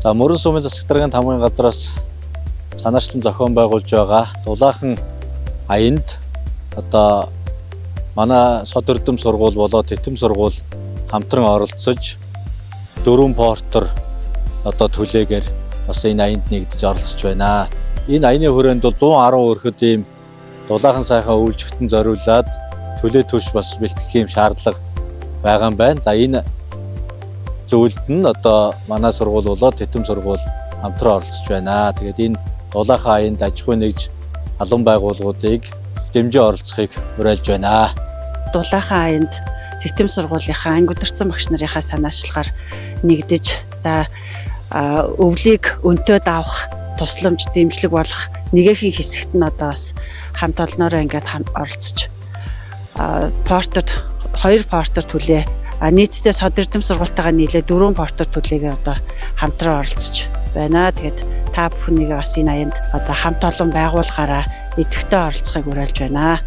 За Мөрөн сумын засаг даргын тамгын газраас санаачлан зохион байгуулж байгаа дулаахан аянд одоо манай сод эрдэм сургууль болоод Тэтэм сургууль хамтран оролцож 4 портер одоо түлээгээр бас энэ аянд нэгдэж оролцож байна. Энэ аяны хүрээнд бол 110 өрхөд ийм дулаахан сайхан үйлчлэгтэн зориулаад төлөө түвш бас бэлтгэх юм шаардлага байгаа юм байна. За энэ зүйлд нь одоо манай сургууль болоод Тэтэм сургууль хамтран оролцож байна. Тэгээд энэ дулаахан аянд аж ахуй нэгж албан байгууллагуудыг дэмжиж оролцохыг уриалж байна. Дулаахан аянд Тэтэм сургуулийнхаа анги удирдсан багш нарынхаа санаачлагаар нэгдэж за өвлийг өнтөөд авах тусламж дэмжлэг болох нэгэхийн хэсэгт нь одоо бас хамт олноороо ингээд оролцож портерт 2 портер түлээ нийтдээ сод эрдэм сургуультайгаа нийлээ 4 портер түлээгээ одоо хамтран оролцож байна. Тэгээд та бүхнийг бас энэ аянд одоо хамт олон байгуулахаараа идэвхтэй оролцохыг уриалж байна.